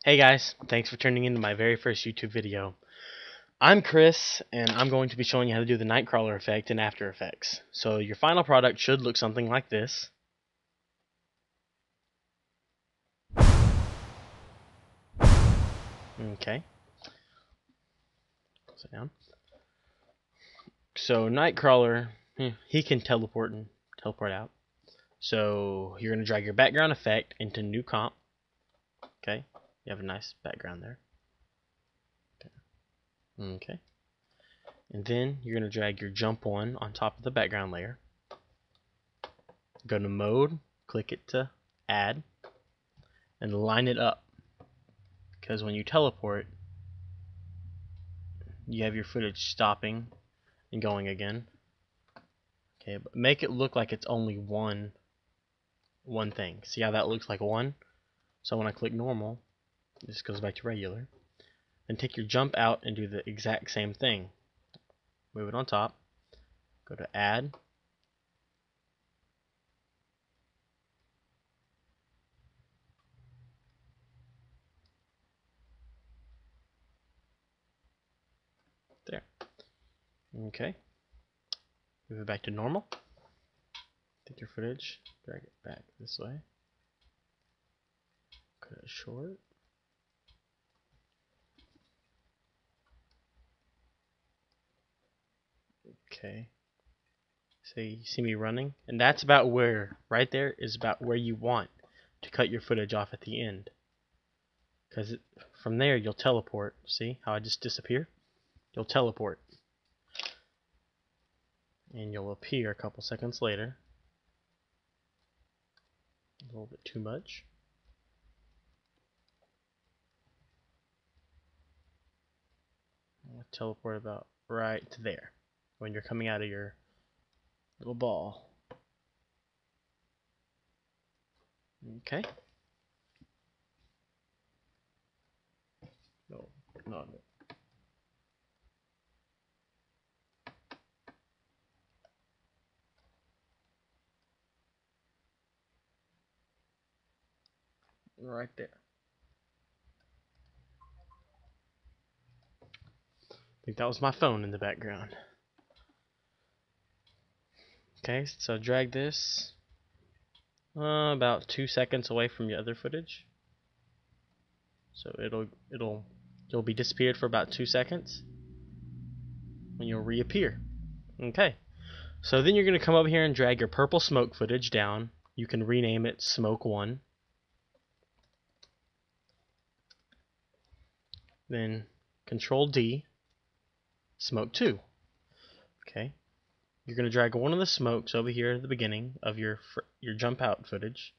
Hey guys, thanks for tuning in to my very first YouTube video. I'm Chris, and I'm going to be showing you how to do the NightCrawler effect in After Effects. So your final product should look something like this. Okay. Sit down. So NightCrawler, he can teleport out. So you're going to drag your background effect into New Comp. Okay. You have a nice background there. Okay. And then you're going to drag your jump on top of the background layer. Go to mode, click it to add, and line it up. Because when you teleport, you have your footage stopping and going again. Okay, but make it look like it's only one thing. See how that looks like one? So when I click normal, this goes back to regular. Then take your jump out and do the exact same thing. Move it on top. Go to add. There. Okay. Move it back to normal. Take your footage, drag it back this way. Cut it short. Okay. So you see me running? And that's about where, right there, is about where you want to cut your footage off at the end. Because from there you'll teleport. See how I just disappear? You'll teleport. And you'll appear a couple seconds later. A little bit too much. I'll teleport about right to there when you're coming out of your little ball. Okay. No. Right there. I think that was my phone in the background. Okay, so drag this about 2 seconds away from your other footage. So you'll be disappeared for about 2 seconds when you'll reappear. Okay. So then you're going to come over here and drag your purple smoke footage down. You can rename it Smoke 1. Then Control D, Smoke 2. Okay. You're going to drag one of the smokes over here at the beginning of your jump out footage,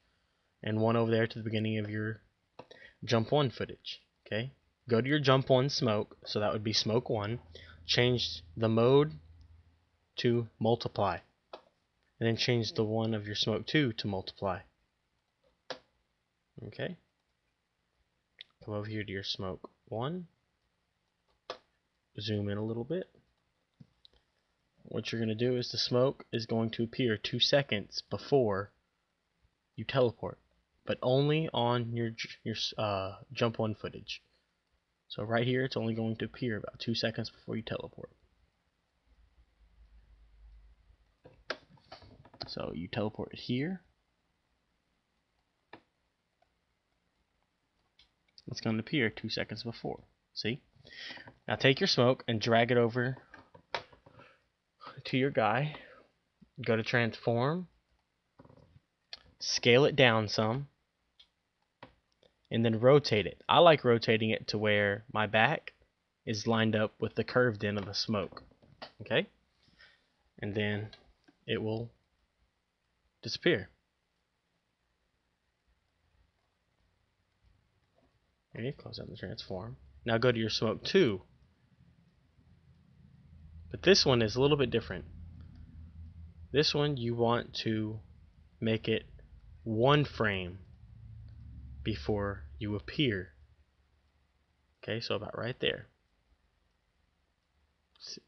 and one over there to the beginning of your jump 1 footage. Okay. Go to your jump 1 smoke, so that would be Smoke 1. Change the mode to multiply. And then change the one of your Smoke 2 to multiply. Okay. Come over here to your Smoke 1. Zoom in a little bit. What you're going to do is the smoke is going to appear 2 seconds before you teleport, but only on your jump 1 footage. So right here, it's only going to appear about 2 seconds before you teleport. So you teleport here. It's going to appear 2 seconds before. See? Now take your smoke and drag it over to your guy. Go to transform. Scale it down some. And then rotate it. I like rotating it to where my back is lined up with the curved end of the smoke. Okay? And then it will disappear. Okay, close out the transform. Now go to your smoke 2. But this one is a little bit different. This one you want to make it 1 frame before you appear. Okay, so about right there.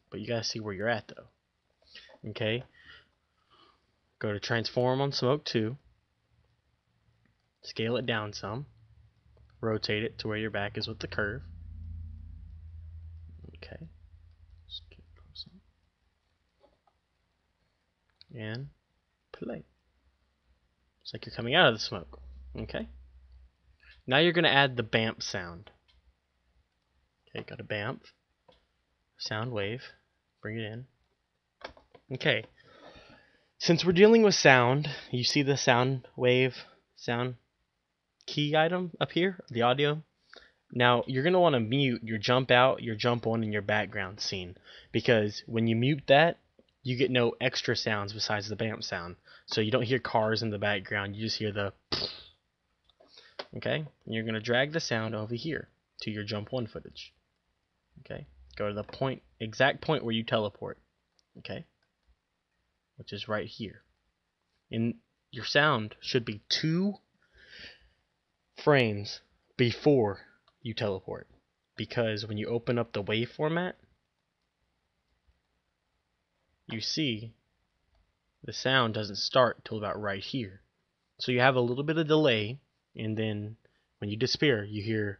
But you gotta see where you're at though. Okay, go to transform on smoke 2. Scale it down some. rotate it to where your back is with the curve. Okay. And play. It's like you're coming out of the smoke. Okay. Now you're going to add the bamf sound. Okay, got a bamf sound wave. Bring it in. Okay. Since we're dealing with sound, you see the sound wave, sound key item up here, the audio. Now you're going to want to mute your jump out, your jump on, and your background scene, because when you mute that, you get no extra sounds besides the bamf sound. So you don't hear cars in the background, you just hear the okay? And you're going to drag the sound over here to your jump one footage. Okay? Go to the point, exact point where you teleport. Okay? Which is right here. And your sound should be 2 frames before you teleport, because when you open up the wave format, you see the sound doesn't start till about right here. So you have a little bit of delay, and then when you disappear, you hear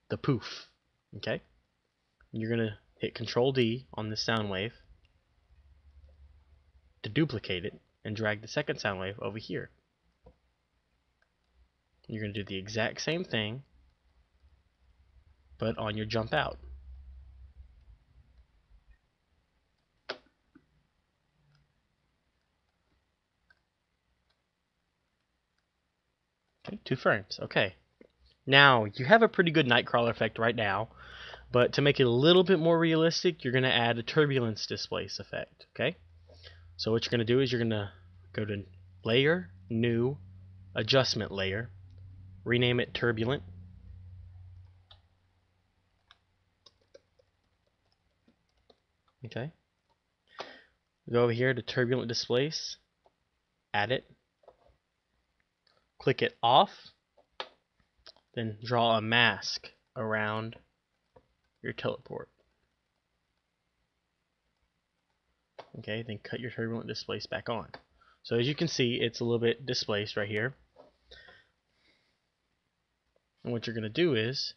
the poof. Okay? And you're going to hit Control D on this sound wave to duplicate it and drag the second sound wave over here. You're going to do the exact same thing, but on your jump out. Okay, 2 frames. Okay. Now, you have a pretty good NightCrawler effect right now, but to make it a little bit more realistic, you're going to add a turbulence displace effect. Okay? So what you're going to do is you're going to go to Layer, New, Adjustment Layer, rename it Turbulent. Okay. Go over here to Turbulent Displace, add it, click it off, then draw a mask around your teleport. Okay, then cut your turbulent displace back on. So as you can see, it's a little bit displaced right here. And what you're going to do is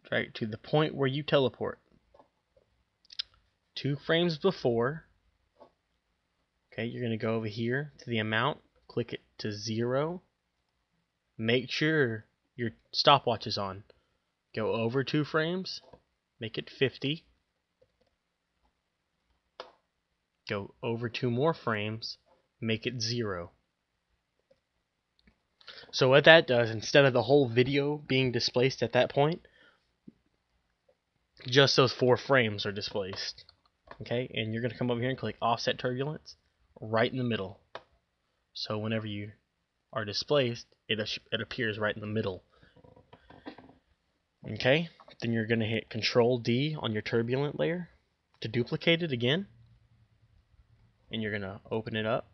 drag it to the point where you teleport. 2 frames before. Okay, you're going to go over here to the amount, click it to 0. Make sure your stopwatch is on. Go over 2 frames, make it 50. Go over 2 more frames, make it 0. So what that does, instead of the whole video being displaced at that point, just those 4 frames are displaced. Okay, and you're going to come over here and click Offset Turbulence right in the middle. So whenever you are displaced, it appears right in the middle. Okay, then you're going to hit Control D on your turbulent layer to duplicate it again. And you're going to open it up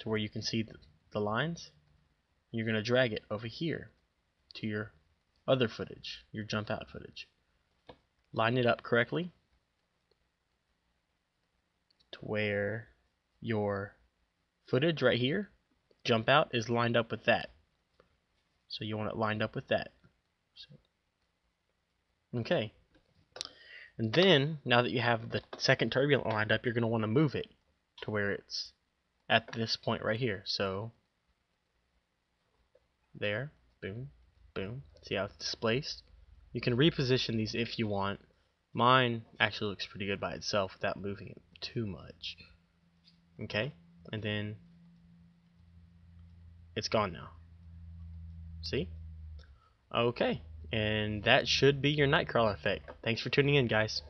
to where you can see the lines. You're going to drag it over here to your other footage, your jump out footage. Line it up correctly to where your footage right here, jump out, is lined up with that. So you want it lined up with that. Okay. And then, now that you have the second turbulent lined up, you're going to want to move it to where it's at this point right here. So there, boom, boom. See how it's displaced? You can reposition these if you want. Mine actually looks pretty good by itself without moving it too much. Okay, and then it's gone now. See? Okay, and that should be your NightCrawler effect. Thanks for tuning in, guys.